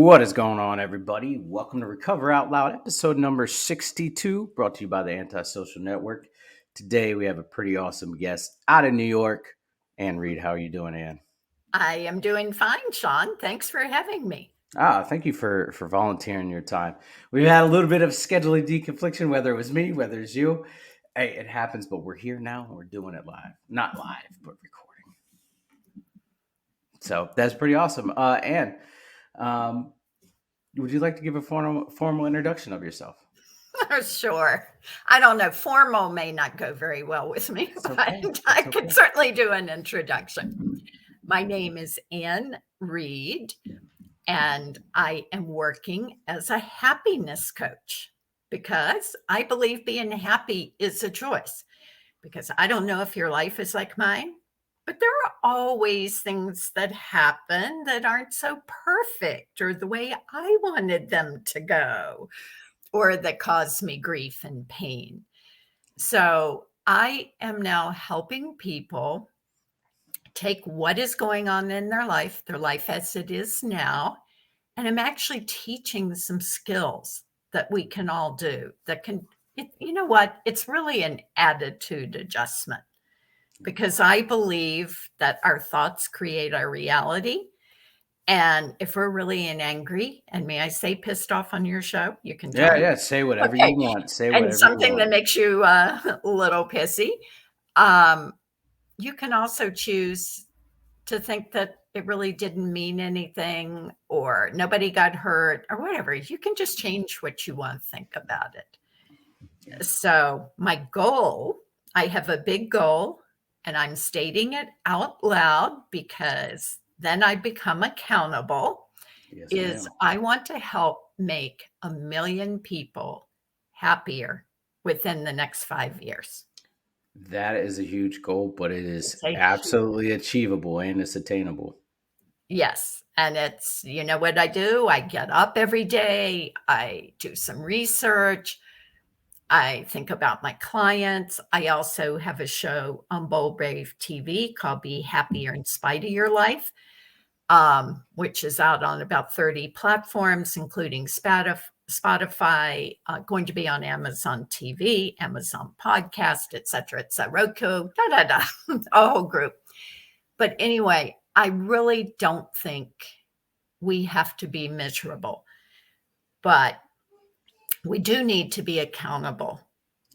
What is going on, everybody? Welcome to Recover Out Loud, episode number 62, brought to you by the Antisocial Network. Today, we have a pretty awesome guest out of New York. Ann Reid, how are you doing, Ann? I am doing fine, Sean. Thanks for having me. Thank you for volunteering your time. We've had a little bit of scheduling deconfliction, whether it was me, whether it's you. Hey, it happens, but we're here now and we're doing it live. Not live, but recording. So that's pretty awesome. Ann, um, would you like to give a formal introduction of yourself? Sure. I don't know. Formal may not go very well with me, It's but okay. I It's can okay. certainly do an introduction. My name is Ann Reid, and I am working as a happiness coach because I believe being happy is a choice. Because I don't know if your life is like mine, but there are always things that happen that aren't so perfect or the way I wanted them to go, or that cause me grief and pain. So I am now helping people take what is going on in their life as it is now, and I'm actually teaching some skills that we can all do that can, you know what? It's really an attitude adjustment because I believe that our thoughts create our reality. And if we're really angry, and may I say pissed off on your show, you can tell Yeah, me. yeah. Say whatever you Okay. want. Say And whatever you something want. that makes you a little pissy. Um, you can also choose to think that it really didn't mean anything or nobody got hurt or whatever. You can just change what you want to think about it. So, my goal, I have a big goal and I'm stating it out loud because then I become accountable, Yes, is ma'am. I want to help make 1 million people happier within the next 5 years. That is a huge goal, but it is It's a absolutely achievable and it's attainable. Yes. And it's, you know what I do? I get up every day, I do some research, I think about my clients. I also have a show on Bold Brave TV called Be Happier in Spite of Your Life, which is out on about 30 platforms, including Spotify, going to be on Amazon TV, Amazon Podcast, et cetera, Roku, da, da, da, a whole group. But anyway, I really don't think we have to be miserable, but we do need to be accountable.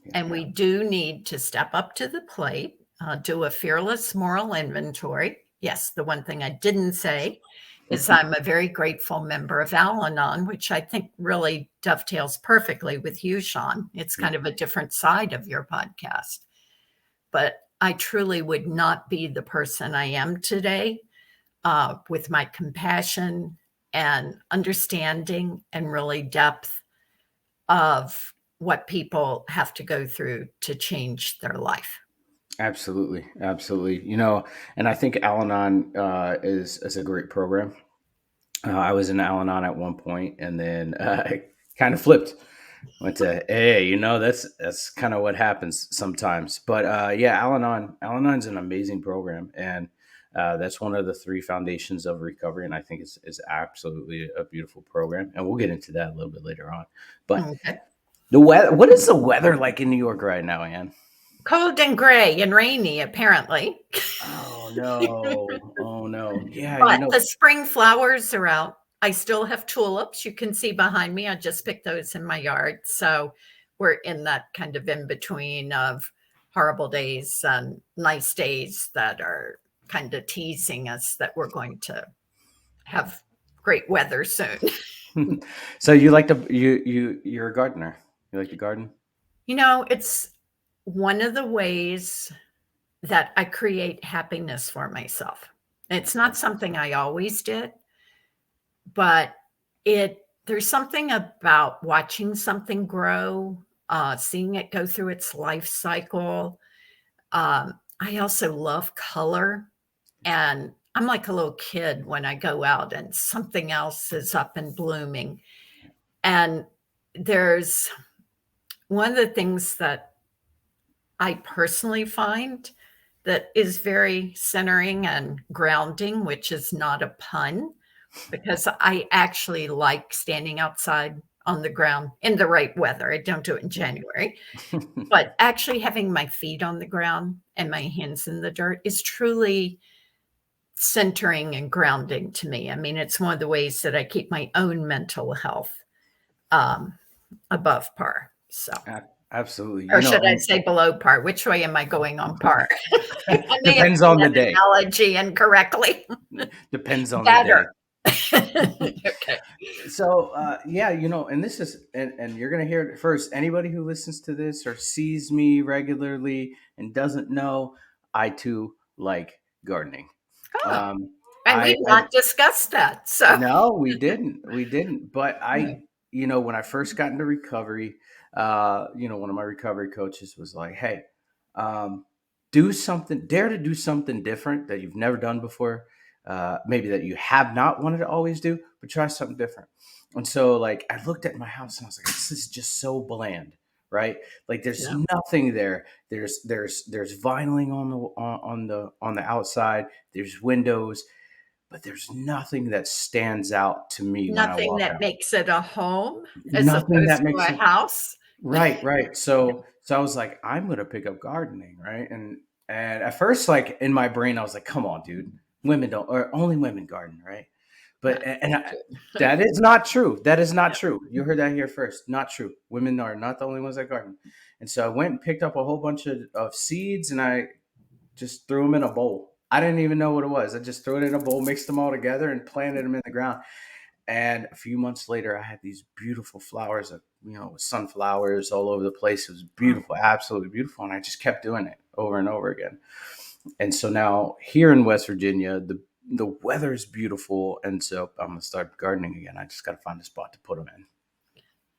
Yes, And we ma'am. do need to step up to the plate, do a fearless moral inventory. Yes, the one thing I didn't say is I'm a very grateful member of Al Anon, which I think really dovetails perfectly with you, Sean. It's kind of a different side of your podcast. But I truly would not be the person I am today with my compassion and understanding and really depth of what people have to go through to change their life. Absolutely, absolutely. And I think Al-Anon is a great program. I was in Al-Anon at one point, and then I kind of flipped. Went to AA. That's kind of what happens sometimes. But yeah, Al-Anon's an amazing program, and that's one of the three foundations of recovery, and I think is absolutely a beautiful program. And we'll get into that a little bit later on. But Okay. the weather, what is the weather like in New York right now, Ann? Cold and gray and rainy, apparently. Oh no. Oh no. Yeah, But the spring flowers are out. I still have tulips. You can see behind me. I just picked those in my yard. So we're in that kind of in between of horrible days and nice days that are kind of teasing us that we're going to have great weather soon. so you like to you're a gardener. You like to garden? It's one of the ways that I create happiness for myself. It's Okay. not something I always did, but there's something about watching something grow, seeing it go through its life cycle. I also love color, and I'm like a little kid when I go out and something else is up and blooming. And there's one of the things that I personally find that is very centering and grounding, which is not a pun, because I actually like standing outside on the ground in the right weather. I don't do it in January, but actually having my feet on the ground and my hands in the dirt is truly centering and grounding to me. I mean, it's one of the ways that I keep my own mental health um, above par. So, Absolutely. or should I say below par? Which way am I going on par? I may have Depends done on the that day. analogy incorrectly. Depends on the Better. day. Okay. So yeah, and this is and you're gonna hear it first. Anybody who listens to this or sees me regularly and doesn't know, I too like gardening. Oh, Um, and we've I not discussed that. So, No, we didn't. But yeah. when I first got into recovery, one of my recovery coaches was like, "Hey, um, do something, dare to do something different that you've never done before, maybe that you have not wanted to always do, but try something different." And so, like, I looked at my house and I was like, "This is just so bland." Right, like there's Yeah. nothing there. There's vinyling on the outside. There's windows, but there's nothing that stands out to me when I Nothing walk that out. makes it a home as Nothing opposed that to makes a it house. right, right. Yeah. So I was like, I'm gonna pick up gardening, right? And at first, like in my brain, I was like, come on, dude, women don't, or only women garden, right? But That's that is not true. That is not true. You heard that here first. Not true. Women are not the only ones that garden. And so I went and picked up a whole bunch of seeds, and I just threw them in a bowl. I didn't even know what it was. I just threw it in a bowl, mixed them all together, and planted them in the ground. And a few months later, I had these beautiful flowers, with sunflowers all over the place. It was beautiful, absolutely beautiful. And I just kept doing it over and over again. And so now here in West Virginia, the weather is beautiful, and so I'm gonna start gardening again. I just got to find a spot to put them in.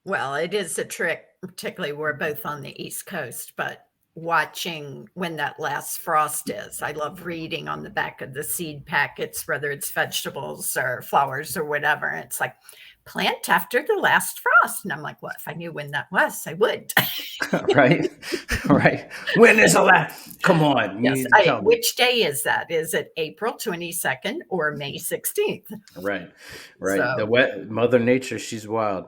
Well, it is a trick, particularly we're both on the East Coast, but watching when that last frost is. I love reading on the back of the seed packets, whether it's vegetables or flowers or whatever. It's like, plant after the last frost. And I'm like, well, if I knew when that was, I would. Right, right. When is the last? Come on, you Yes. need to tell me. Which day is that? Is it April 22nd or May 16th? Right, right. The So, wet Mother Nature, she's wild.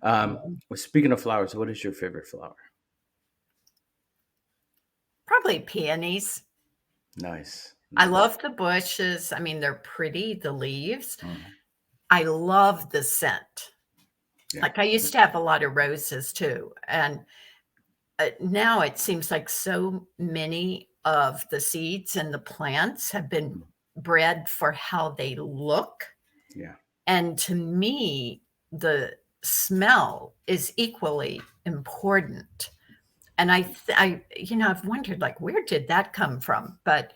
yeah, Well, speaking of flowers, what is your favorite flower? probably peonies. Nice, I nice. love the bushes. I mean, they're pretty, the leaves. Mhm. I love the scent. Yeah, Like I used to have a lot of roses too. And now it seems like so many of the seeds and the plants have been bred for how they look. yeah, And to me, the smell is equally important. And I've wondered, like, where did that come from? But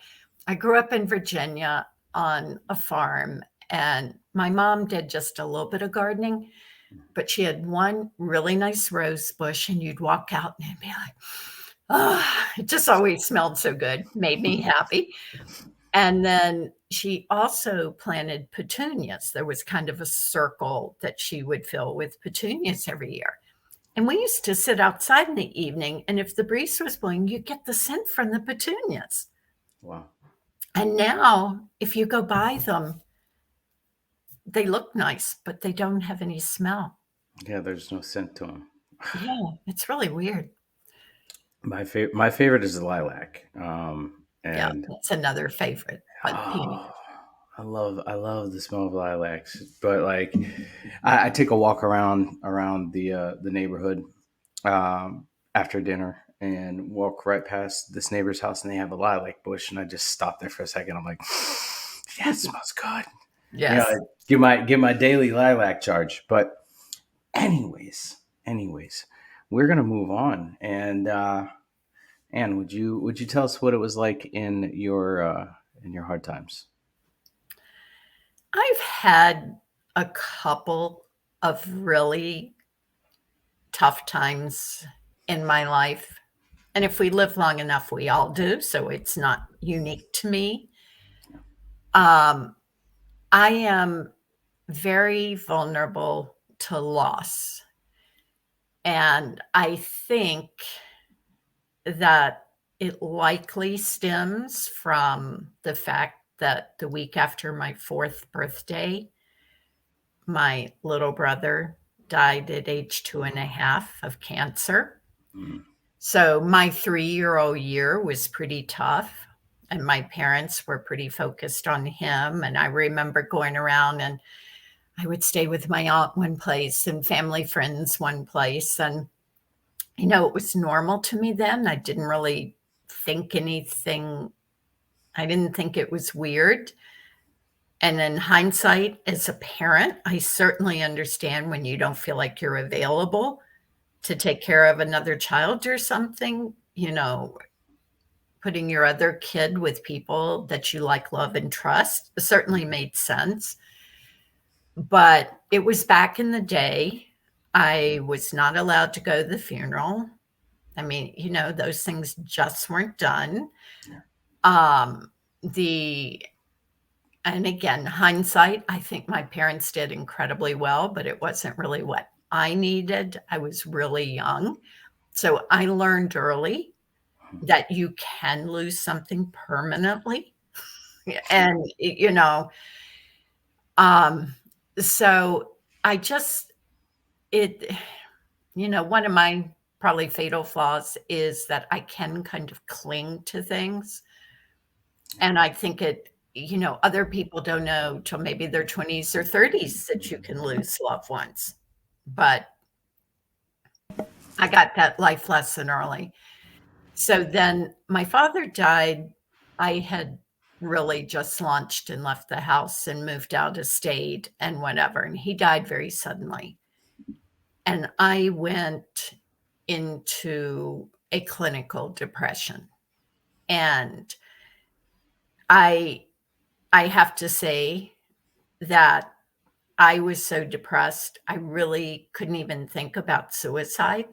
I grew up in Virginia on a farm, and my mom did just a little bit of gardening, but she had one really nice rose bush, and you'd walk out and it'd be like, oh, it just always smelled so good, made me happy. And then she also planted petunias. There was kind of a circle that she would fill with petunias every year. And we used to sit outside in the evening, and if the breeze was blowing, you get the scent from the petunias. wow. And now, if you go by them, they look nice, but they don't have any smell. Yeah, there's no scent to them. Yeah, it's really weird. My favorite is the lilac. Yeah, And that's another favorite. But peony. oh, I love the smell of lilacs. But like, I take a walk around the neighborhood after dinner and walk right past this neighbor's house, and they have a lilac bush, and I just stop there for a second. I'm like, yeah, it smells good. I Yes. give my daily lilac charge. But anyways, we're gonna move on. And Anne, would you tell us what it was like in your hard times? I've had a couple of really tough times in my life. And if we live long enough, we all do. So it's not unique to me. Um, I am very vulnerable to loss. And I think that it likely stems from the fact that the week after my fourth birthday, my little brother died at age 2.5 of cancer. Mm. So my 3-year-old year was pretty tough, and my parents were pretty focused on him. And I remember going around, and I would stay with my aunt one place and family friends one place. And, it was normal to me then. I didn't really think anything, I didn't think it was weird. And in hindsight, as a parent, I certainly understand when you don't feel like you're available to take care of another child or something, putting your other kid with people that you like, love, and trust certainly made sense. But it was back in the day. I was not allowed to go to the funeral. I mean, those things just weren't done. Yeah. Um, the and again, hindsight, I think my parents did incredibly well, but it wasn't really what I needed. I was really young. So I learned early that you can lose something permanently. Yeah. And, um, so I just, it, one of my probably fatal flaws is that I can kind of cling to things. And I think other people don't know till maybe their 20s or 30s that you can lose loved ones. But I got that life lesson early. So then my father died. I had really just launched and left the house and moved out of state and whatever. And he died very suddenly. And I went into a clinical depression. And I I have to say that I was so depressed, I really couldn't even think about suicide,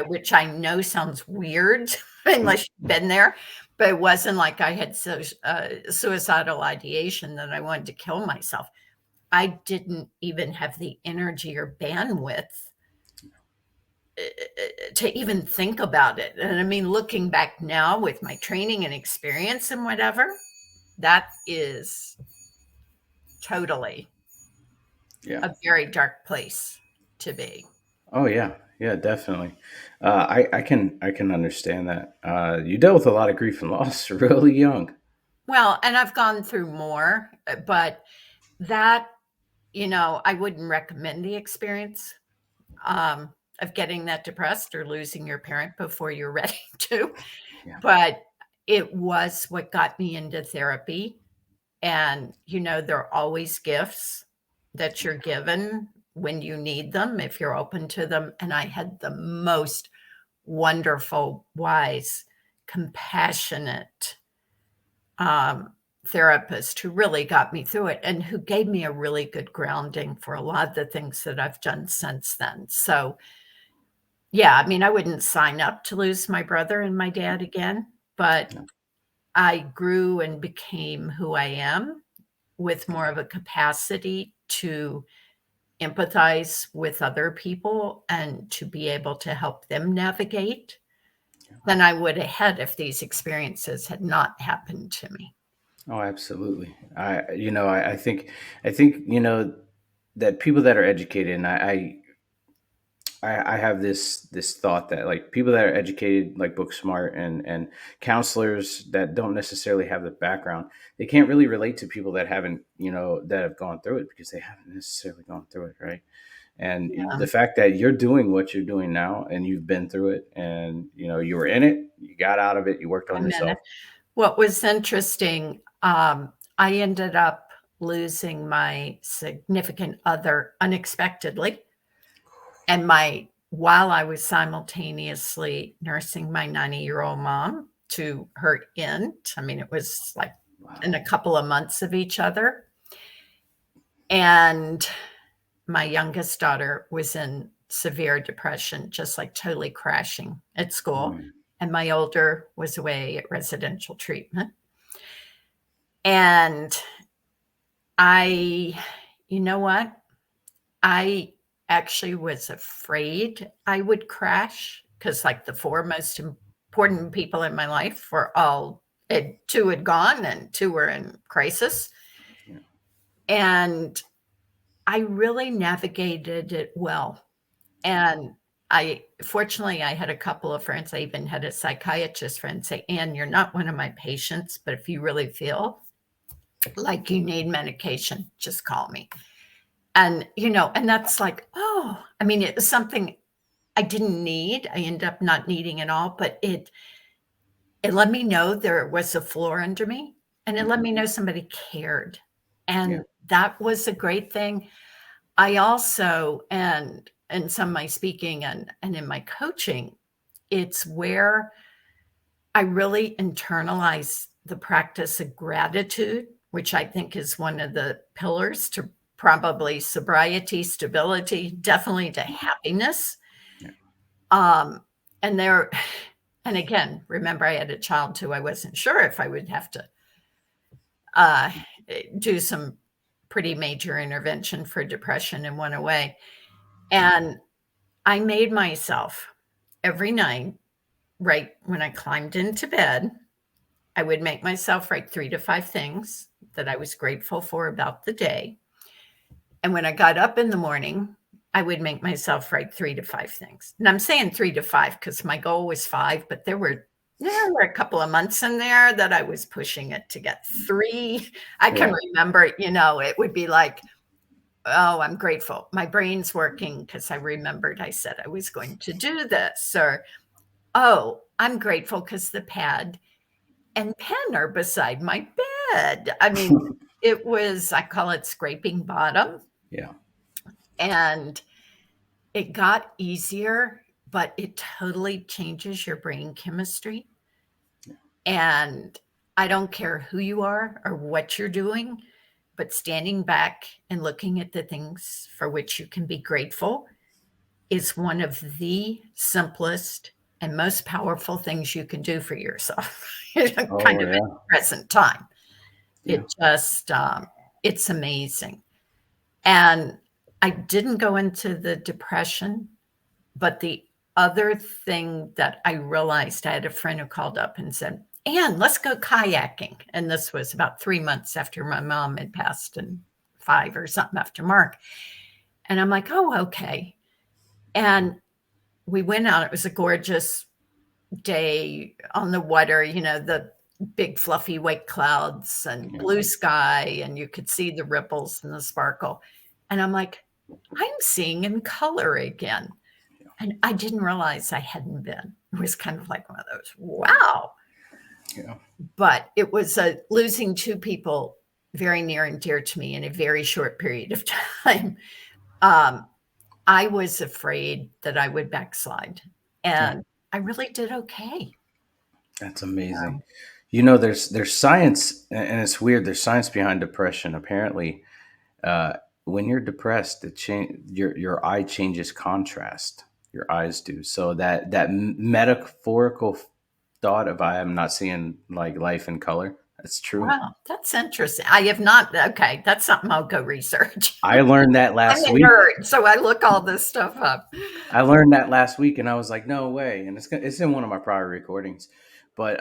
which I know sounds weird unless you've been there, but it wasn't like I had suicidal ideation that I wanted to kill myself. I didn't even have the energy or bandwidth to even think about it. And I mean, looking back now with my training and experience and whatever, that is totally Yeah. a very dark place to be. Oh yeah. Yeah, definitely. I can understand that. You dealt with a lot of grief and loss really young. Well, and I've gone through more, but that, I wouldn't recommend the experience of getting that depressed or losing your parent before you're ready to. Yeah. But it was what got me into therapy. And, there are always gifts that you're given when you need them, if you're open to them. And I had the most wonderful, wise, compassionate um, therapist who really got me through it and who gave me a really good grounding for a lot of the things that I've done since then. So, yeah, I mean, I wouldn't sign up to lose my brother and my dad again, but Yeah. I grew and became who I am with more of a capacity to empathize with other people and to be able to help them navigate than I would have had if these experiences had not happened to me. Oh, absolutely. I think that people that are educated, and I have this thought that like people that are educated, like book smart, and counselors that don't necessarily have the background, they can't really relate to people that haven't, that have gone through it because they haven't necessarily gone through it, right? And Yeah, the fact that you're doing what you're doing now, and you've been through it, and you were in it, you got out of it, you worked on I'm in yourself. it. What was interesting, I ended up losing my significant other unexpectedly, and while I was simultaneously nursing my 90-year-old mom to her end. I mean, it was like in Wow. a couple of months of each other. And my youngest daughter was in severe depression, just like totally crashing at school. Mm. And my older was away at residential treatment. And I, you know what? I actually was afraid I would crash because, like, the four most important people in my life were two had gone and two were in crisis. Yeah. And I really navigated it well. And I fortunately, I had a couple of friends. I even had a psychiatrist friend say, Anne, you're not one of my patients, but if you really feel like you need medication, just call me. And that's like, oh, I mean, it was something I didn't need. I ended up not needing it all, but it let me know there was a floor under me, and it let Mhm. me know somebody cared. Yeah. And that was a great thing. I also, and in some of my speaking and in my coaching, it's where I really internalize the practice of gratitude, which I think is one of the pillars to probably sobriety, stability, definitely to happiness. Yeah. Um, and there, and again, remember I had a child too. I wasn't sure if I would have to uh, do some pretty major intervention for depression in one way. And I made myself every night, right when I climbed into bed, I would make myself write 3 to 5 things that I was grateful for about the day. And when I got up in the morning, I would make myself write 3 to 5 things. And I'm saying 3 to 5 because my goal was 5, but there were a couple of months in there that I was pushing it to get 3. I can Yeah. remember, it would be like, oh, I'm grateful. My brain's working because I remembered I said I was going to do this. Or, oh, I'm grateful because the pad and pen are beside my bed. I mean, I call it scraping bottom. Yeah. And it got easier, but it totally changes your brain chemistry. And I don't care who you are or what you're doing, but standing back and looking at the things for which you can be grateful is one of the simplest and most powerful things you can do for yourself, kind Oh, of at yeah. the present time. Yeah. It's amazing. And I didn't go into the depression, but the other thing that I realized, I had a friend who called up and said, Anne, let's go kayaking. And this was about 3 months after my mom had passed and 5 or something after Mark. And I'm like, oh, okay. And we went out. It was a gorgeous day on the water, the big fluffy white clouds and Yeah. blue sky, and you could see the ripples and the sparkle. And I'm like, I'm seeing in color again. And I didn't realize I hadn't been. It was kind of like one of those, wow. Yeah. But it was losing 2 people very near and dear to me in a very short period of time. Um, I was afraid that I would backslide. Yeah. And I really did okay. That's amazing. There's science, and it's weird. There's science behind depression. Apparently, uh, when you're depressed, your eye changes contrast. Your eyes do. So that metaphorical thought of I am not seeing like life in color. That's true. Wow, that's interesting. I have not. Okay, that's something I'll go research. I learned that I'm last a week. nerd, so I look all this stuff up. I learned that last week, and I was like, no way. And it's in one of my prior recordings, but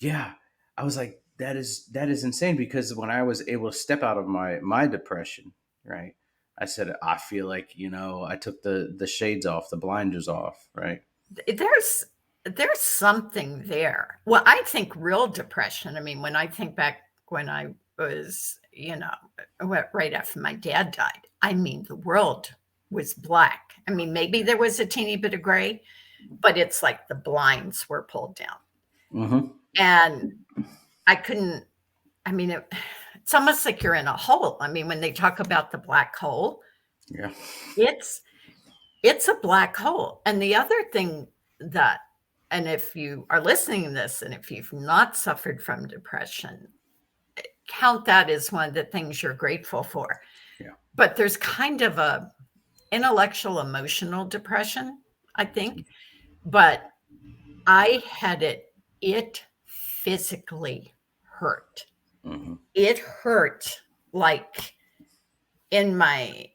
yeah, I was like, that is insane because when I was able to step out of my depression, right? I said, I feel like I took the shades off, the blinders off, right? There's something there. Well, I think real depression. I mean, when I think back when I was, right after my dad died, I mean, the world was black. I mean, maybe there was a teeny bit of gray, but it's like the blinds were pulled down. Mm-hmm. And I couldn't, I mean, it's almost like you're in a hole. I mean, when they talk about the black hole, Yeah. it's it's a black hole. And the other thing that, and if you are listening to this and if you've not suffered from depression, count that as one of the things you're grateful for. Yeah. But there's kind of a intellectual emotional depression, I think. But I had it physically hurt. Mm-hmm. It hurt like in my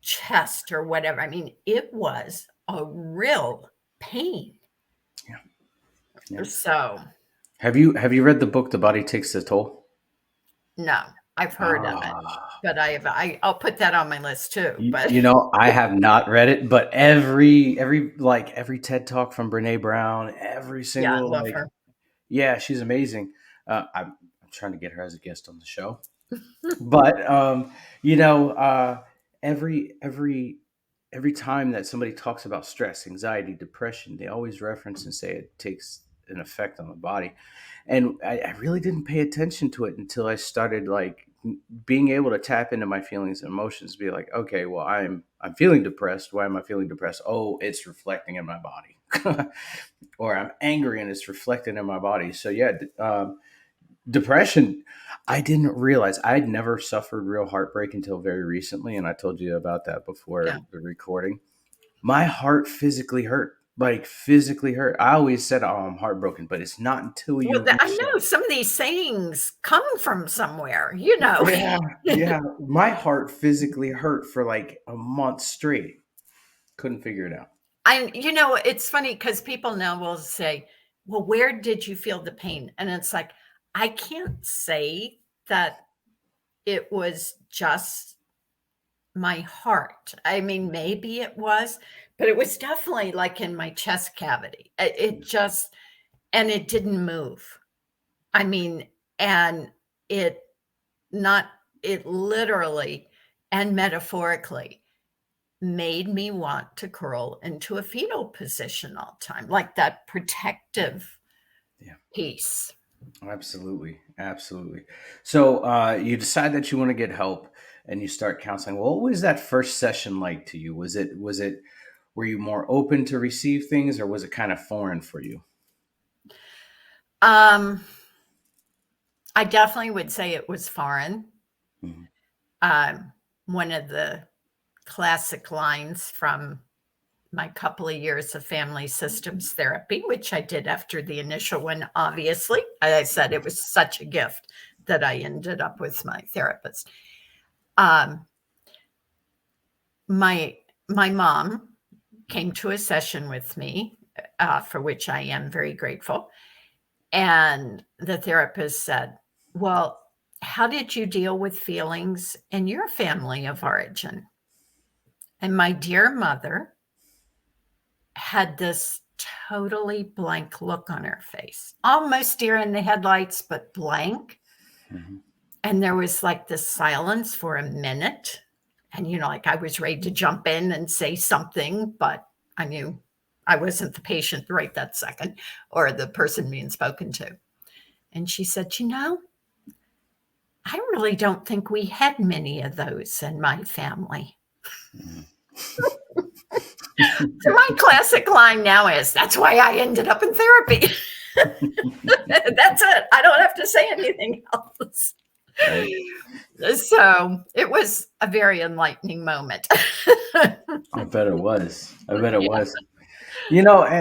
chest or whatever. I mean, it was a real pain. Yeah. Yeah. So, Have you read the book The Body Takes the Toll? no. I've heard of it, Ah, but I'll put that on my list too. But I have not read it, but every TED talk from Brene Brown, every yeah, I single love her. yeah, she's amazing. I'm trying to get her as a guest on the show, but you know, every time that somebody talks about stress, anxiety, depression, they always reference and say it takes an effect on the body. And I really didn't pay attention to it until I started like being able to tap into my feelings and emotions, be like, okay, well, I'm feeling depressed. Why am I feeling depressed? Oh, it's reflecting in my body. Or I'm angry and it's reflecting in my body. So yeah, depression, I didn't realize I'd never suffered real heartbreak until very recently, and I told you about that Yeah. before the recording. My heart physically hurt, like physically hurt. I always said, "Oh, I'm heartbroken," but it's not until Well, you I reach that. know some of these sayings come from somewhere, you know. Yeah, yeah. My heart physically hurt for like a month straight. Couldn't figure it out. It's funny because people now will say, "Well, where did you feel the pain?" And it's like, I can't say that it was just my heart. I mean, maybe it was, but it was definitely like in my chest cavity. It just, and it didn't move. I mean, and it not, it literally and metaphorically made me want to curl into a fetal position all the time, like that protective Yeah. piece. Absolutely, absolutely. So you decide that you want to get help, and you start counseling. Well, what was that first session like to you? Was it were you more open to receive things, or was it kind of foreign for you? Um, I definitely would say it was foreign. Mhm. One of the classic lines from my couple of years of family systems therapy, which I did after the initial one, obviously. I said it was such a gift that I ended up with my therapist. Um, my mom came to a session with me, for which I am very grateful. And the therapist said, "Well, how did you deal with feelings in your family of origin?" And my dear mother had this totally blank look on her face, almost deer in the headlights, but blank. Mhm. And there was like this silence for a minute. And, like I was ready to jump in and say something, but I knew I wasn't the patient right that second or the person being spoken to. And she said, I really don't think we had many of those in my family. Mhm. So my classic line now is, that's why I ended up in therapy. That's it. I don't have to say anything else. Right. So it was a very enlightening moment. I bet it was. I bet it Yeah, was.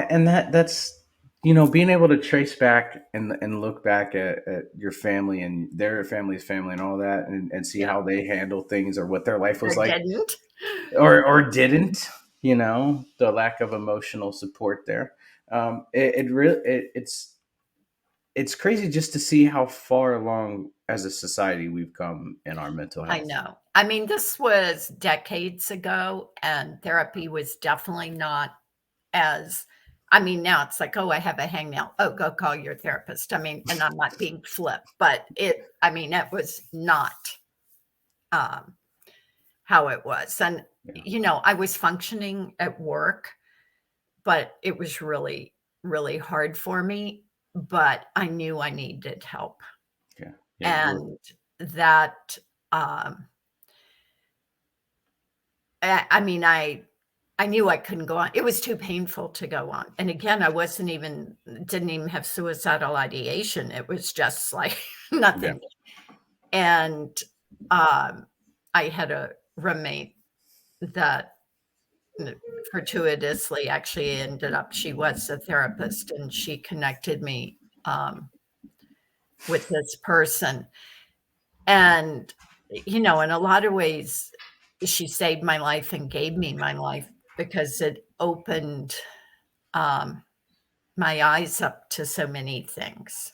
And that's being able to trace back and look back at your family and their family's family and all that, and see yeah. how they handle things or what their life Or was like, didn't. or didn't. The lack of emotional support there. It really it's crazy just to see how far along as a society we've come in our mental I health. know. I mean, this was decades ago, and therapy was definitely not as, I mean, now it's like, oh, I have a hangnail. Oh, go call your therapist. I mean, and I'm not being flip, but I mean, it was not um, how it was. And, Yeah, I was functioning at work, but it was really, really hard for me. But I knew I needed help. yeah, yeah. And that, um, I mean, I knew I couldn't go on. It was too painful to go on. And again, I didn't even have suicidal ideation. It was just like Yeah. nothing. And um, I had a roommate that fortuitously actually ended up, she was a therapist and she connected me with this person. And, in a lot of ways, she saved my life and gave me my life because it opened um, my eyes up to so many things.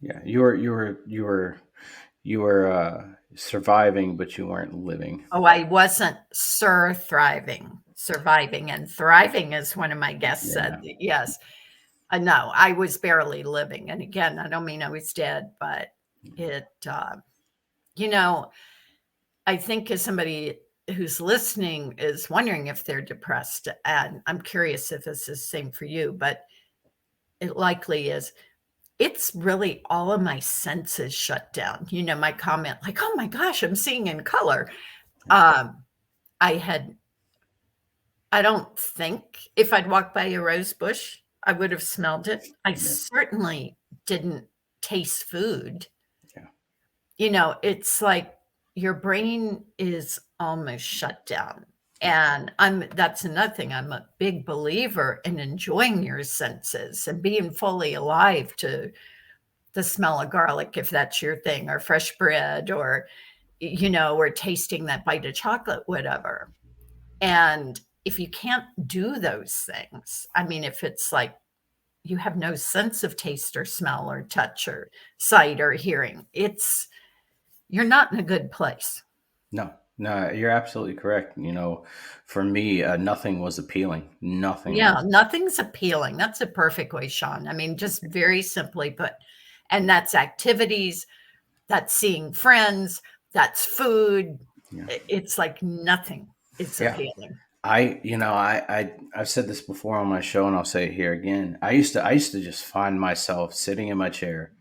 Yeah, you were You were surviving, but you weren't living. Oh, I wasn't thriving, surviving, and thriving, as one of my guests said. Yeah, Yes. No, I was barely living. And again, I don't mean I was dead, but it, you know, I think as somebody who's listening is wondering if they're depressed, and I'm curious if this is the same for you, but it likely is. It's really all of my senses shut down. My comment, like, oh my gosh, I'm seeing in color. yeah, Um, I had, I don't think if I'd walked by a rose bush, I would have smelled it. I yeah, certainly didn't taste food. yeah, It's like your brain is almost shut down. yeah, And that's another thing. I'm a big believer in enjoying your senses and being fully alive to the smell of garlic, if that's your thing, or fresh bread, or tasting that bite of chocolate, whatever. And if you can't do those things, I mean, if it's like you have no sense of taste or smell or touch or sight or hearing, you're not in a good place. no, no, you're absolutely correct. For me, nothing was appealing. Nothing Yeah, was. nothing's appealing. That's a perfect way, Sean. I mean, just very simply put. And that's activities, that's seeing friends, that's food. Yeah, It's like nothing is yeah. appealing. I've said this before on my show, and I'll say it here again. I used to just find myself sitting in my chair,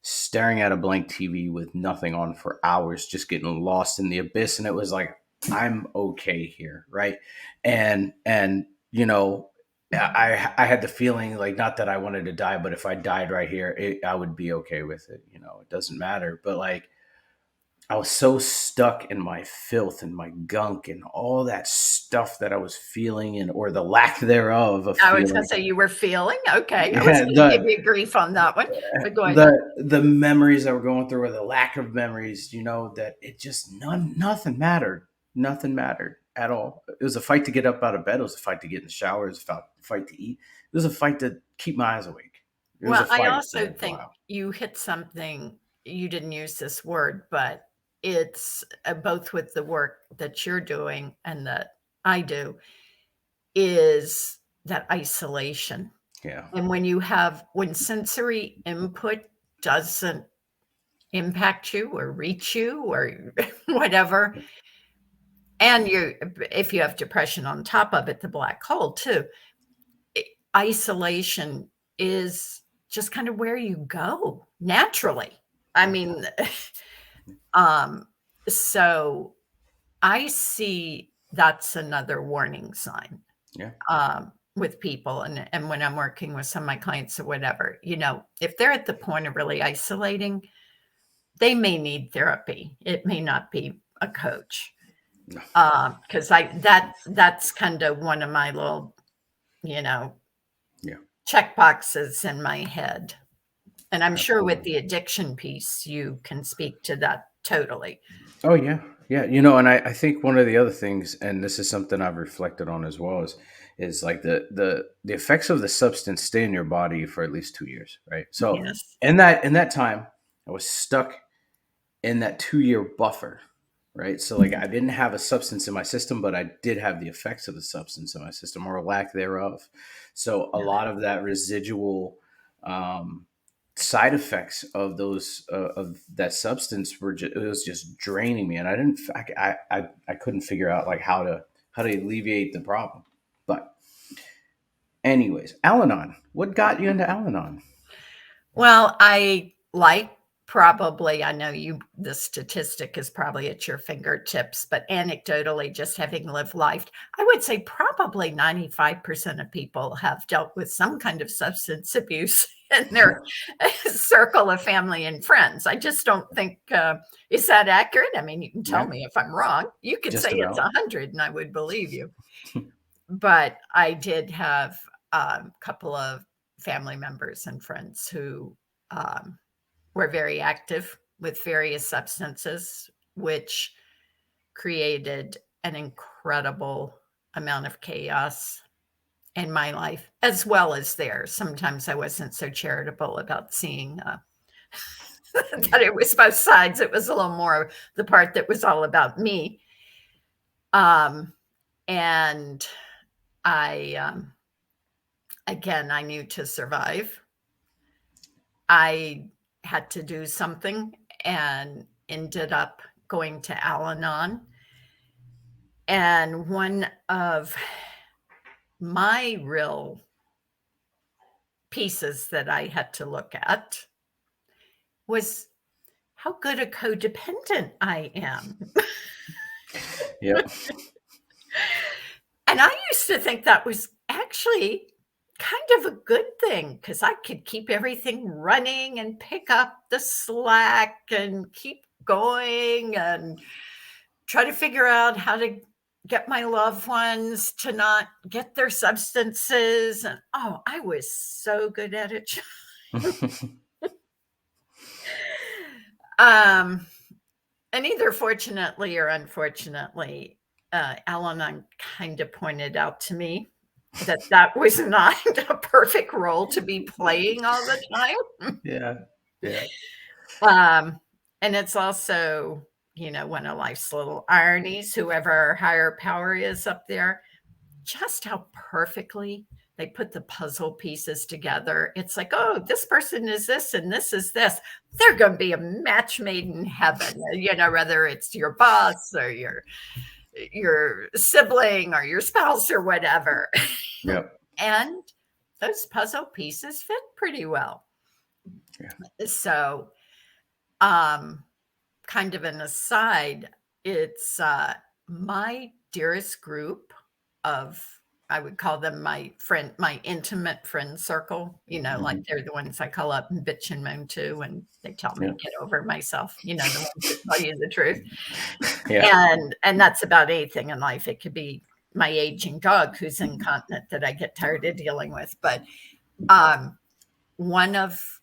staring at a blank TV with nothing on for hours, just getting lost in the abyss. And it was like, I'm okay here, right? And I had the feeling like, not that I wanted to die, but if I died right here, I would be okay with it. It doesn't matter. But like, I was so stuck in my filth and my gunk and all that stuff that I was feeling, and or the lack thereof of I was gonna feeling. say you were feeling okay. I was Yeah, gonna give you grief on that one, but go ahead. the memories that we're going through, or the lack of memories, that it just nothing mattered. Nothing mattered at all. It was a fight to get up out of bed. It was a fight to get in the shower. It was a fight to eat. It was a fight to keep my eyes awake. It was a Well, I fight, also man. think Wow. you hit something. You didn't use this word, but it's both with the work that you're doing and that I do, is that isolation. Yeah. And when sensory input doesn't impact you or reach you or whatever, and if you have depression on top of it, the black hole too, isolation is just kind of where you go naturally. I Yeah. mean, um, so I see that's another warning sign Yeah. with people, and when I'm working with some of my clients or whatever, if they're at the point of really isolating, they may need therapy. It may not be a coach, No. because that's kind of one of my little, you know, Yeah. check boxes in my head. And I'm sure with Absolutely. the addiction piece, you can speak to that totally. Oh yeah, yeah. And I think one of the other things, and this is something I've reflected on as well, is like the effects of the substance stay in your body for at least 2 years, right? So Yes. in that time, I was stuck in that 2 year buffer, right? So like, I didn't have a substance in my system, but I did have the effects of the substance in my system, or lack thereof. So a Yeah. lot of that residual um, side effects of those of that substance it was just draining me, and I didn't I couldn't figure out like how to alleviate the problem. But anyways, Al-Anon. What got you into Al-Anon? Well, I know the statistic is probably at your fingertips, but anecdotally, just having lived life, I would say probably 95% of people have dealt with some kind of substance abuse in their circle of family and friends. I just don't think, is that accurate? I mean, you can tell Yeah, me if I'm wrong. You could say just it's about. 100 and I would believe you. But I did have a couple of family members and friends who um, were very active with various substances, which created an incredible amount of chaos in my life, as well as theirs. Sometimes I wasn't so charitable about seeing that it was both sides. It was a little more the part that was all about me. Um, and again, I knew to survive, I had to do something and ended up going to Al Anon. And one of my real pieces that I had to look at was how good a codependent I am. Yep. And I used to think that was actually kind of a good thing because I could keep everything running and pick up the slack and keep going and try to figure out how to get my loved ones to not get their substances. And oh, I was so good at it. um, and either fortunately or unfortunately, Al-Anon kind of pointed out to me that that was not a perfect role to be playing all the time. Yeah. Yeah. Um, and it's also, one of life's little ironies, whoever our higher power is up there, just how perfectly they put the puzzle pieces together. It's like, oh, this person is this and this is this. They're going to be a match made in heaven, whether it's your boss or your sibling or your spouse or whatever. Yep. And those puzzle pieces fit pretty well. Yeah. So, kind of an aside, it's my dearest group of, I would call them my intimate friend circle, like they're the ones I call up and bitch and moan to, and they tell me Yeah. get over myself, the ones that tell you the truth. Yeah. And that's about anything in life. It could be my aging dog who's incontinent that I get tired of dealing with. But one of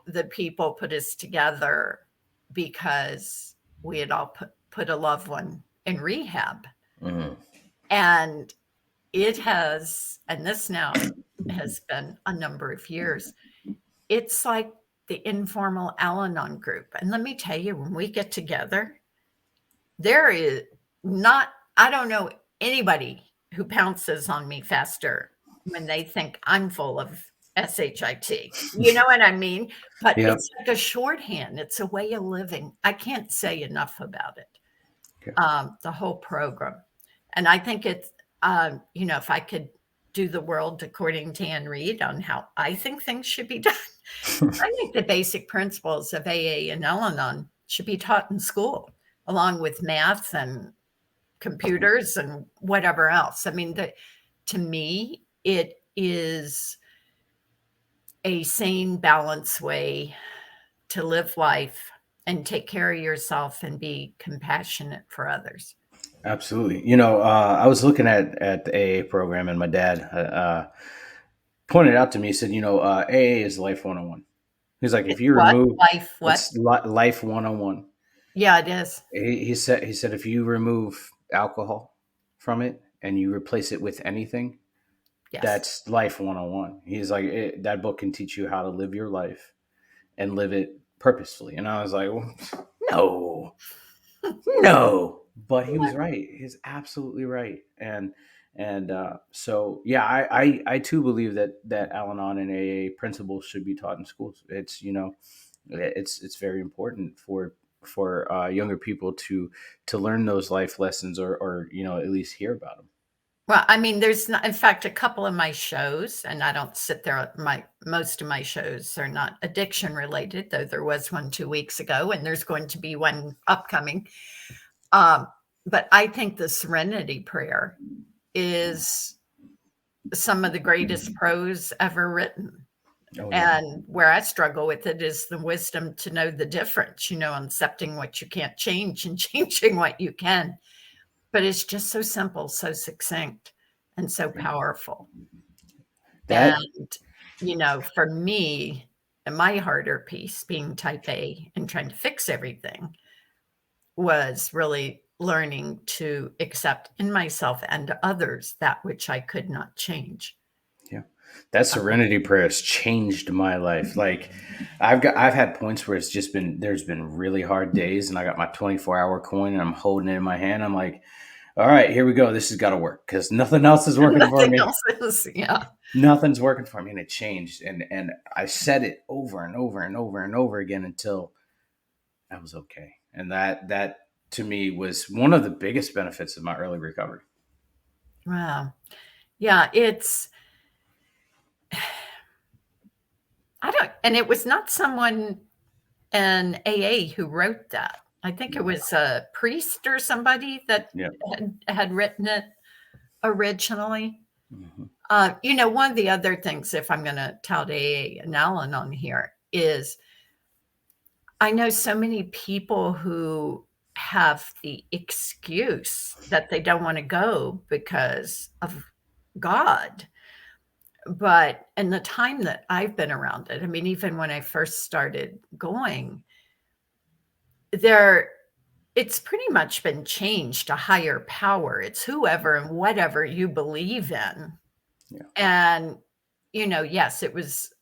the people put us together because we had all put a loved one in rehab. Mhm. And it has, and this now has been a number of years, it's like the informal Al-Anon group. And let me tell you, when we get together, there is not, I don't know anybody who pounces on me faster when they think I'm full of SHIT. You know what I mean? But Yep. it's like a shorthand, it's a way of living. I can't say enough about it, Okay. the whole program. And I think it's, if I could do the world according to Ann Reid on how I think things should be done, I think the basic principles of AA and Al-Anon should be taught in school, along with math and computers and whatever else. I mean, to me, it is a sane, balanced way to live life and take care of yourself and be compassionate for others. Absolutely. I was looking at the AA program, and my dad pointed out to me. He said, AA is life 101. He's like, if It's you what? remove, Life, what? it's life 101. Yeah, it is. He said if you remove alcohol from it and you replace it with anything, Yes. that's life 101. He's like, that book can teach you how to live your life and live it purposefully. And I was like, well, no, no. But he was right. He's absolutely right. So yeah, I too believe that Al-Anon and AA principles should be taught in schools. It's very important for younger people to learn those life lessons, or at least hear about them. Well, I mean, there's not, in fact, a couple of my shows, and I don't sit there. Most of my shows are not addiction related, though there was one 2 weeks ago, and there's going to be one upcoming. Um, but I think the Serenity Prayer is some of the greatest prose ever written. Oh yeah. And where I struggle with it is the wisdom to know the difference, accepting what you can't change and changing what you can. But it's just so simple, so succinct, and so powerful. That And, for me, and my harder piece being type A and trying to fix everything was really learning to accept in myself and others that which I could not change. Yeah. That serenity prayer has changed my life. Like I've had points where it's just been there's been really hard days and I got my 24-hour coin and I'm holding it in my hand. I'm like, all right, here we go. This has got to work because nothing else is working for Nothing me. else is, yeah. Nothing's working for me. And it changed. And I said it over and over and over and over again until I was okay. And that to me was one of the biggest benefits of my early recovery. Wow. Yeah, it's I don't and it was not someone in AA who wrote that. I think it No. was a priest or somebody that Yeah. had written it originally. Hmm. One of the other things, if I'm going to tout AA and Alan on here, is I know so many people who have the excuse that they don't want to go because of God. But in the time that I've been around it, I mean, even when I first started going, there it's pretty much been changed to higher power. It's whoever and whatever you believe in. Yeah. And, yes, it was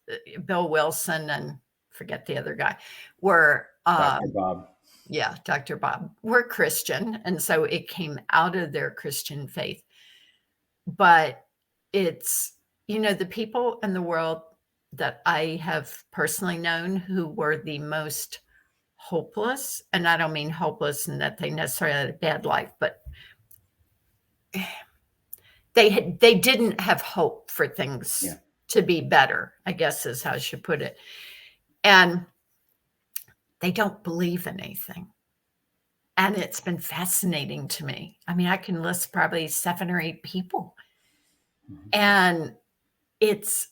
Bill Wilson and forget the other guy were, Dr. Bob. yeah, Dr. Bob were Christian. And so it came out of their Christian faith. But it's, the people in the world that I have personally known who were the most hopeless, and I don't mean hopeless in that they necessarily had a bad life, but they didn't have hope for Yeah. things to be better, I guess is how I should put it. And they don't believe in anything. And it's been fascinating to me. I mean, I can list probably 7 or 8 people. Mhm. And it's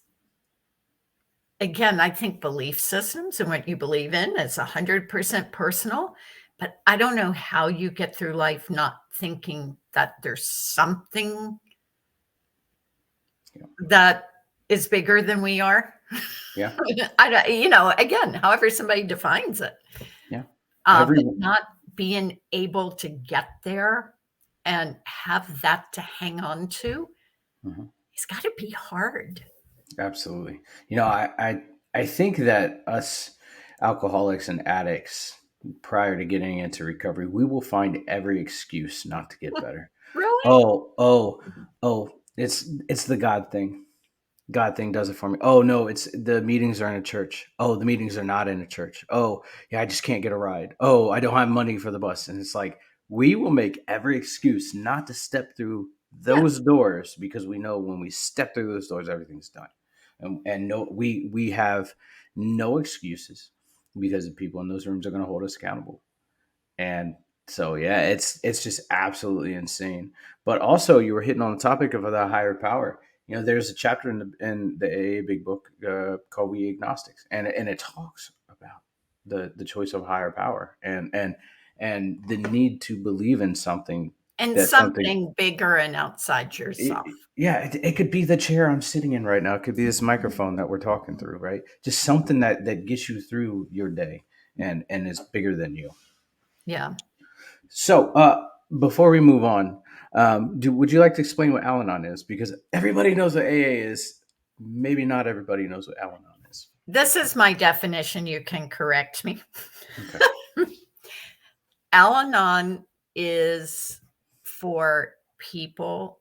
again, I think belief systems and what you believe in is 100% personal, but I don't know how you get through life not thinking that there's something Yeah. that is bigger than we are. Yeah. I don't, again, however somebody defines it, Yeah. but Everyone. not being able to get there and have that to hang on to, Mhm. it's got to be hard. Absolutely. I think that us alcoholics and addicts, prior to getting into recovery, we will find every excuse not to get better. Really? Oh, oh, oh, it's the God thing. God thing does it for me. Oh no, it's the meetings are in a church. Oh, the meetings are not in a church. Oh, yeah, I just can't get a ride. Oh, I don't have money for the bus. And it's like we will make every excuse not to step through Yeah. those doors because we know when we step through those doors, everything's done. And no, we have no excuses because the people in those rooms are going to hold us accountable. And so yeah, it's just absolutely insane. But also, you were hitting on the topic of the higher power. There's a chapter in the AA Big Book called "We Agnostics," and it talks about the choice of higher power and the need to believe in something And that something. something bigger and outside yourself. Yeah, it could be the chair I'm sitting in right now. It could be this microphone that we're talking through, right? Just something that gets you through your day and is bigger than you. Yeah. So, before we move on, would you like to explain what Al-Anon is? Because everybody knows what AA is. Maybe not everybody knows what Al-Anon is. This is my definition. You can correct me. Okay. Al Anon is for people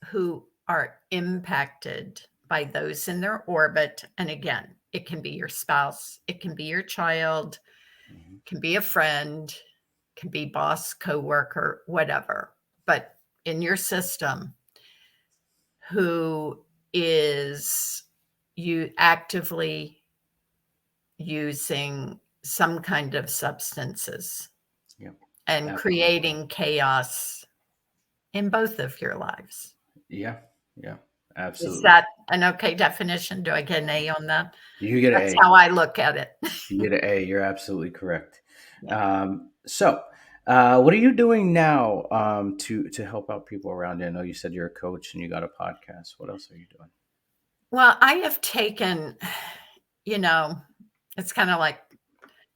who are impacted by those in their orbit. And again, it can be your spouse, it can be your child, Mhm. it can be a friend, it can be boss, coworker, whatever. But in your system, who is you actively using some kind of substances Yeah. and Absolutely. creating chaos in both of your lives. Yeah. Yeah. Is Absolutely. that an okay definition? Do I get an A on that? You get an That's A. how I look at it. You get an A. You're absolutely correct. Yeah. So, what are you doing now to help out people around you? I know you said you're a coach and you got a podcast. What else are you doing? Well, I have taken, you know, it's kind of like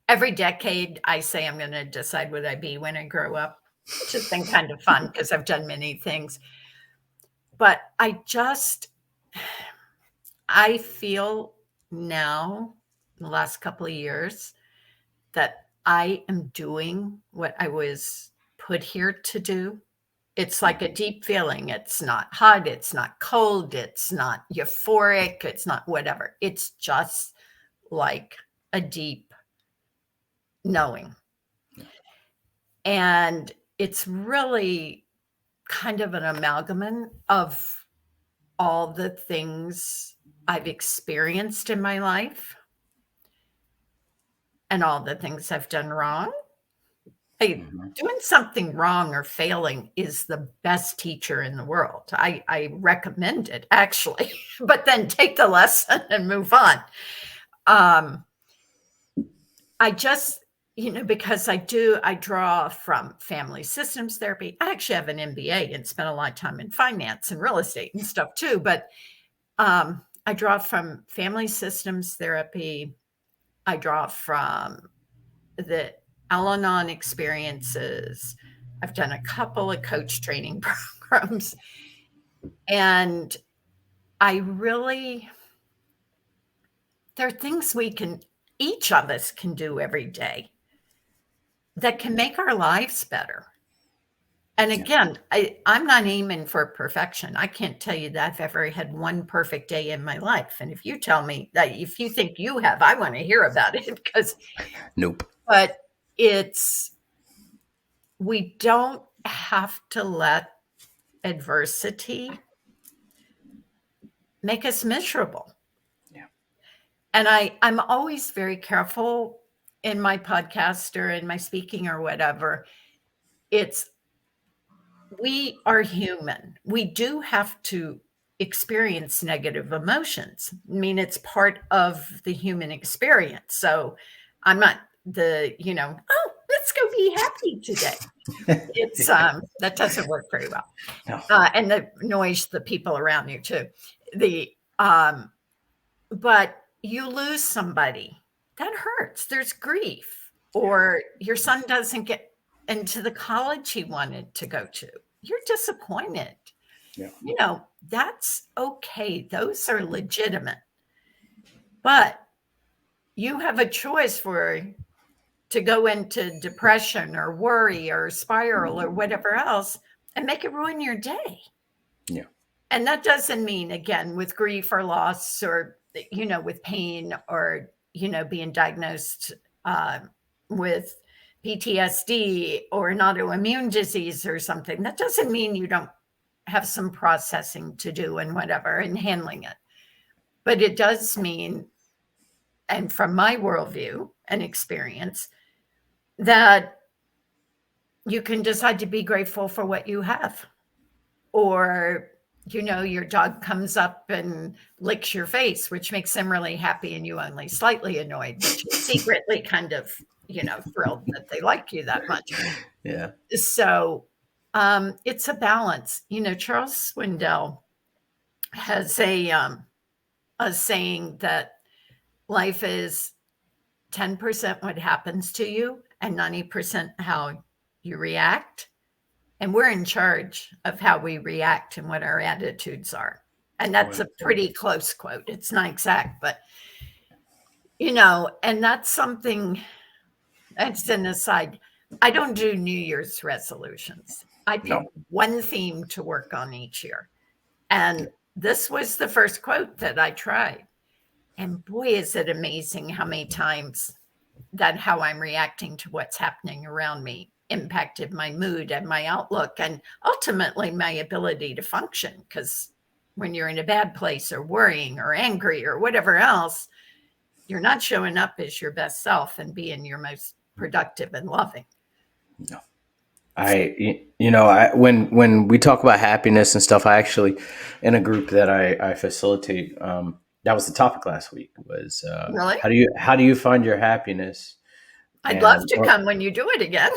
every decade I say I'm going to decide what I be when I grow up, which has been kind of fun because I've done many things. But I just I feel now, the last couple of years, that I am doing what I was put here to do. It's like a Mhm. deep feeling. It's not hot, it's not cold, it's not euphoric, it's not whatever. It's just like a deep knowing. Yeah. And it's really kind of an amalgam of all the things I've experienced in my life and all the things I've done wrong. Hey, Mhm. doing something wrong or failing is the best teacher in the world. I recommend it actually, but then take the lesson and move on. Um, I just, because I draw from family systems therapy. I actually have an MBA and spent a lot of time in finance and real estate and stuff too. But I draw from family systems therapy. I draw from the Al Anon experiences. I've done a couple of coach training programs. And I really, there are things each of us can do every day that can make our lives better. And Yeah. again, I'm not aiming for perfection. I can't tell you that I've ever had one perfect day in my life. And if you tell me that, if you think you have, I want to hear about it because, Nope. but it's, we don't have to let adversity make us miserable. Yeah. And I'm always very careful in my podcast or in my speaking or whatever. It's, we are human. We do have to experience negative emotions. I mean, it's part of the human experience. So I'm not oh, let's go be happy today. It's that doesn't work very well. No. And the noise the people around you too. The But you lose somebody, that hurts. There's grief, Yeah. or your son doesn't get into the college he wanted to go to. You're disappointed. Yeah. That's okay. Those are legitimate. But you have a choice to go into depression or worry or spiral or whatever else and make it ruin your day. Yeah. And that doesn't mean, again, with grief or loss or, with pain or, being diagnosed with PTSD or an autoimmune disease or something. That doesn't mean you don't have some processing to do and whatever and handling it. But it does mean, and from my worldview and experience, that you can decide to be grateful for what you have. Or, your dog comes up and licks your face, which makes them really happy and you only slightly annoyed, but you're secretly kind of, thrilled that they like you that much. Yeah. So it's a balance. Charles Swindoll has a saying that life is 10% what happens to you and 90% how you react. And we're in charge of how we react and what our attitudes are. And Oh, that's a absolutely. pretty close quote. It's not exact, but, and that's something that's an aside. I don't do New Year's resolutions. I pick No. one theme to work on each year. Yeah. And this was the first quote that I tried. And boy, is it amazing how many times that how I'm reacting to what's happening around me impacted my mood and my outlook and ultimately my ability to function. Because when you're in a bad place or worrying or angry or whatever else, you're not showing up as your best self and being your most productive and loving. No. When we talk about happiness and stuff, I actually, in a group that I facilitate, that was the topic last week was, Really? how do you find your happiness? I'd love And to come when you do it again.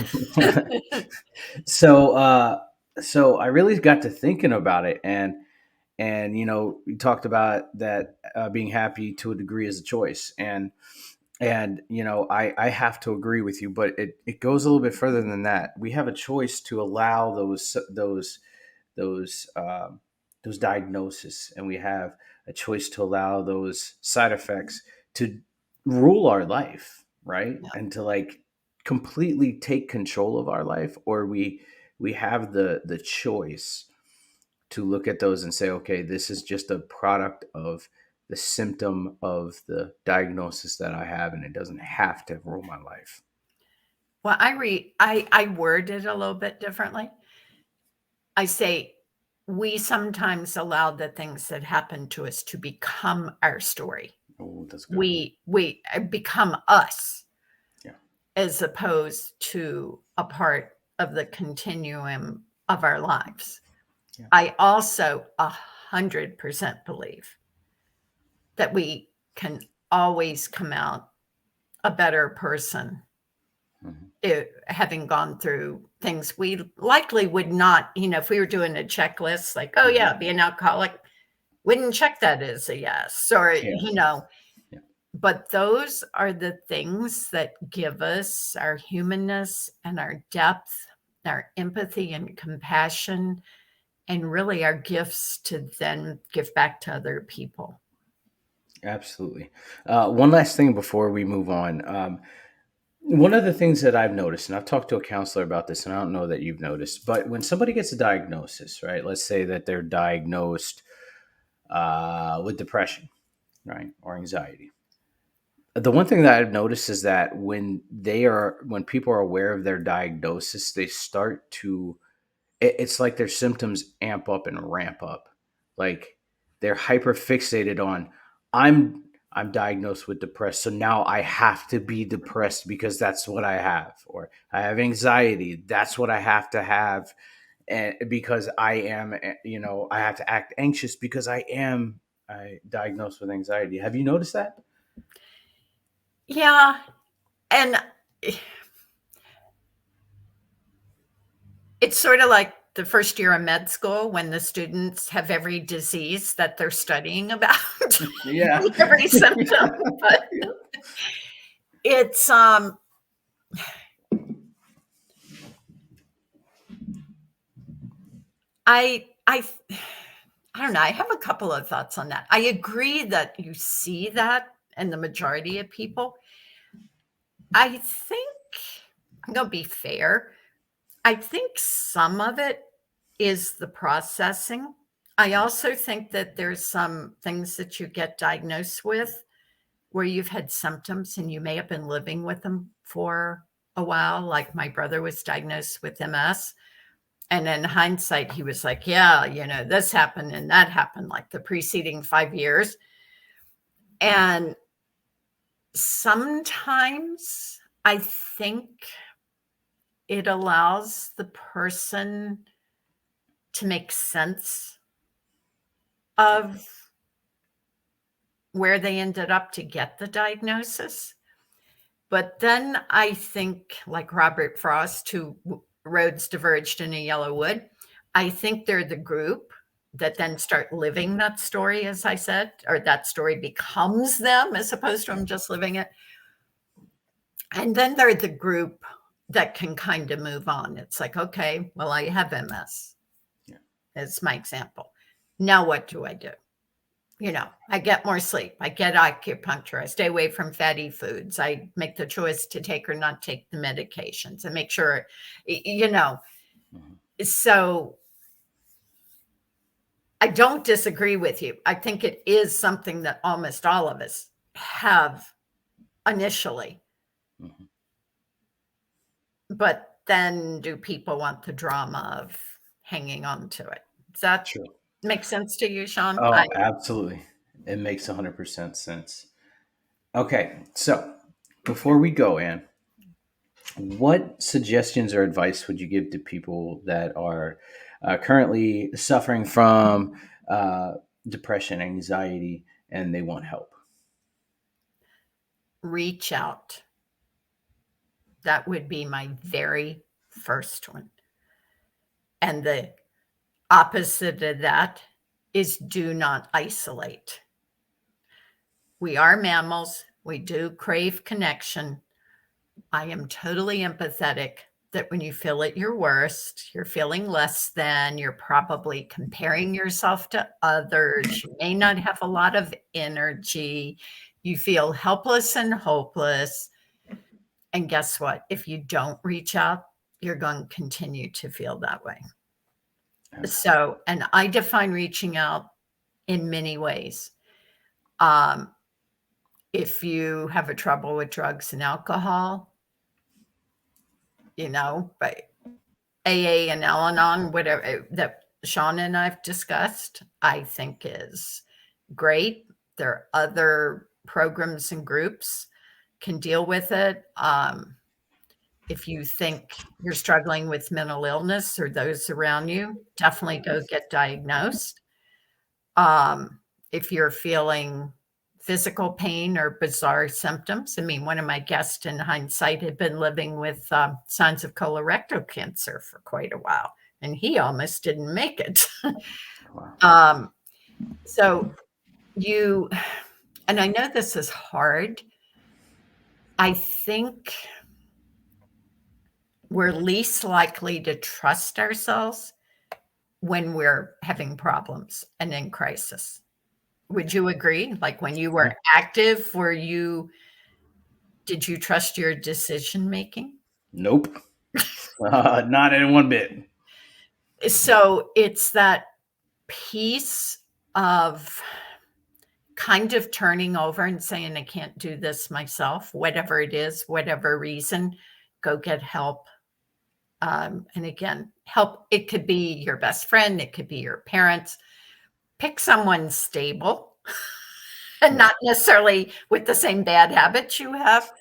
so so I really got to thinking about it, and we talked about that, being happy to a degree is a choice, and I have to agree with you, but it goes a little bit further than that. We have a choice to allow those those diagnoses, and we have a choice to allow those side effects to rule our life, right? Yeah. And to like completely take control of our life, or we have the choice to look at those and say, okay, this is just a product of the symptom of the diagnosis that I have, and it doesn't have to rule my life. Well, I word it a little bit differently. I say we sometimes allow the things that happen to us to become our story. Oh, that's good. We become us Yeah. as opposed to a part of the continuum of our lives. Yeah. I also 100% believe that we can always come out a better person, Mhm. having gone through things we likely would not, if we were doing a checklist, like, oh, Mhm. yeah, be an alcoholic, wouldn't check that as a yes, or, Yeah. Yeah. but those are the things that give us our humanness and our depth, our empathy and compassion, and really our gifts to then give back to other people. Absolutely. One last thing before we move on. One of the things that I've noticed, and I've talked to a counselor about this, and I don't know that you've noticed, but when somebody gets a diagnosis, right? Let's say that they're diagnosed with depression, right, or anxiety. The one thing that I've noticed is that when people are aware of their diagnosis, they start to it's like their symptoms amp up and ramp up. Like they're hyper fixated on I'm I'm diagnosed with depressed, so now I have to be depressed because that's what I have, or I have anxiety, that's what I have to have, and because I am, I have to act anxious because I diagnosed with anxiety. Have you noticed that? Yeah. And it's sort of like the first year of med school when the students have every disease that they're studying about, Yeah. every symptom. But Yeah. it's I I don't know. I have a couple of thoughts on that. I agree that you see that in the majority of people. I think I'm going to be fair. I think some of it is the processing. I also think that there's some things that you get diagnosed with where you've had symptoms and you may have been living with them for a while. Like my brother was diagnosed with MS. And in hindsight, he was like, yeah, this happened and that happened like the preceding 5 years. And sometimes I think it allows the person to make sense of where they ended up to get the diagnosis. But then I think, like Robert Frost, who roads diverged in a yellow wood, I think they're the group that then start living that story, as I said, or that story becomes them as opposed to Yeah. them just living it. And then they're the group that can kind of move on. It's like, okay, well, I have MS. Yeah. It's my example. Now what do I do? I get more sleep. I get acupuncture. I stay away from fatty foods. I make the choice to take or not take the medications and make sure, you know. Mhm. So I don't disagree with you. I think it is something that almost all of us have initially. Mhm. But then do people want the drama of hanging on to it? Does that True. make sense to you, Sean? Oh, absolutely. It makes 100% sense. Okay, so before we go, Anne, what suggestions or advice would you give to people that are currently suffering from uh, depression, anxiety, and they want help? Reach out. That would be my very first one. And the opposite of that is do not isolate. We are mammals. We do crave connection. I am totally empathetic. that when you feel at your worst, you're feeling less than, you're probably comparing yourself to others, you may not have a lot of energy, you feel helpless and hopeless. And guess what? If you don't reach out, you're going to continue to feel that way. Absolutely. So, and I define reaching out in many ways. Um, if you have a trouble with drugs and alcohol, but AA and Al-Anon, whatever that Sean and I've discussed, I think is great. There are other programs and groups can deal with it. If you think you're struggling with mental illness or those around you, definitely go get diagnosed. If you're feeling physical pain or bizarre symptoms, I mean, one of my guests in hindsight had been living with signs of colorectal cancer for quite a while, and he almost didn't make it. Wow. So you, and I know this is hard. I think we're least likely to trust ourselves when we're having problems and in crisis. Would you agree? Like when you Yeah. were active, did you trust your decision making? Nope. Not in one bit. So it's that piece of kind of turning over and saying, I can't do this myself, whatever it is, whatever reason, go get help. And again, help, it could be your best friend, it could be your parents. Pick someone stable and Yeah. not necessarily with the same bad habits you have.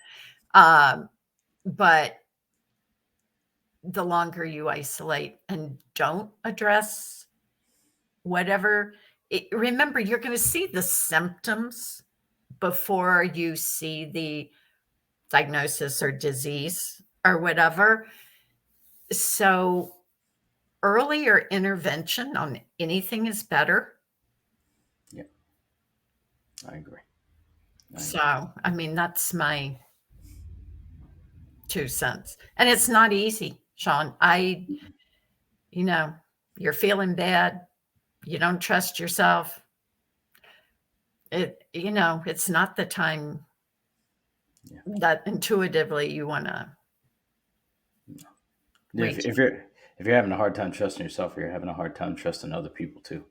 But the longer you isolate and don't address whatever, remember, you're going to see the symptoms before you see the diagnosis or disease or whatever. So earlier intervention on anything is better. Yeah. I agree. I So, agree. I mean, that's my 2 cents. And it's not easy, Sean. You know, you're feeling bad. You don't trust yourself. It's not the time Yeah. that intuitively you want to If, reach. if you're if you're having a hard time trusting yourself, you're having a hard time trusting other people too.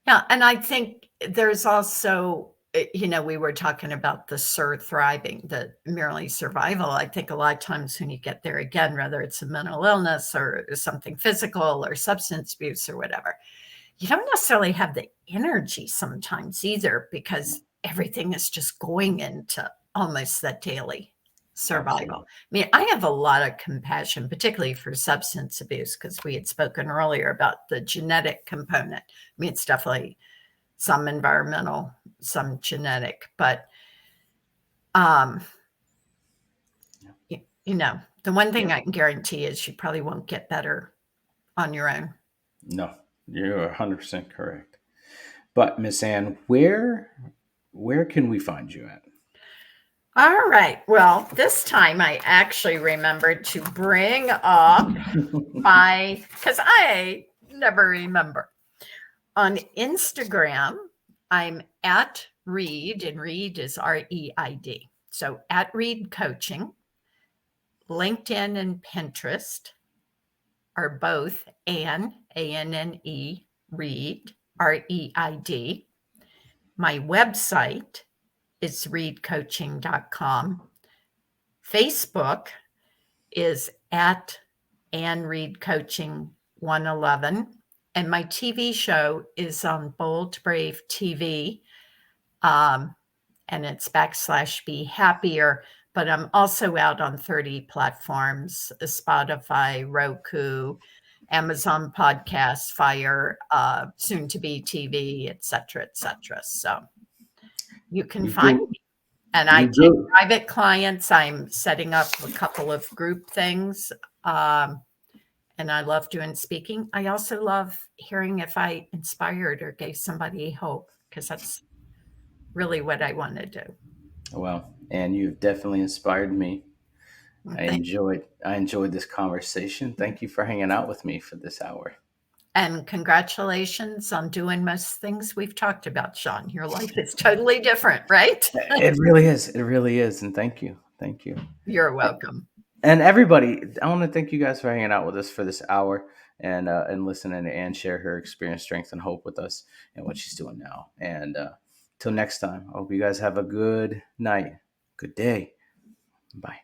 Yeah, and I think there's also, we were talking about the thriving, the merely survival. I think a lot of times when you get there again, whether it's a mental illness or something physical or substance abuse or whatever, you don't necessarily have the energy sometimes either Yeah. because everything is just going into almost that daily survival. Absolutely. I mean, I have a lot of compassion, particularly for substance abuse, because we had spoken earlier about the genetic component. I mean, it's definitely some environmental, some genetic, but um, Yeah. the one Yeah. thing I can guarantee is you probably won't get better on your own. No, you're 100% correct. But Miss Ann, where can we find you at? All right. Well, this time I actually remembered to bring up because I never remember. On Instagram, I'm at Reid, and Reid is Reid. So at Reid Coaching. LinkedIn and Pinterest are both Anne, Anne, Reid, Reid. My website is reidcoaching.com. Facebook is at Anne Reid Coaching 111. And my TV show is on Bold Brave TV. And it's /Be Happier. But I'm also out on 30 platforms: Spotify, Roku, Amazon Podcasts, Fire, soon to be TV, et cetera, et cetera. So you can You find go. me. And I You take go. private clients. I'm setting up a couple of group things. And I love doing speaking. I also love hearing if I inspired or gave somebody hope, because that's really what I want to do. Well, and you've definitely inspired me. I enjoyed this conversation. Thank you for hanging out with me for this hour. And congratulations on doing most things we've talked about, Sean. Your life is totally different, right? It really is. It really is. And thank you. Thank you. You're welcome. And everybody, I want to thank you guys for hanging out with us for this hour and listening to Ann share her experience, strength, and hope with us and what she's doing now. And till next time, I hope you guys have a good night, good day. Bye.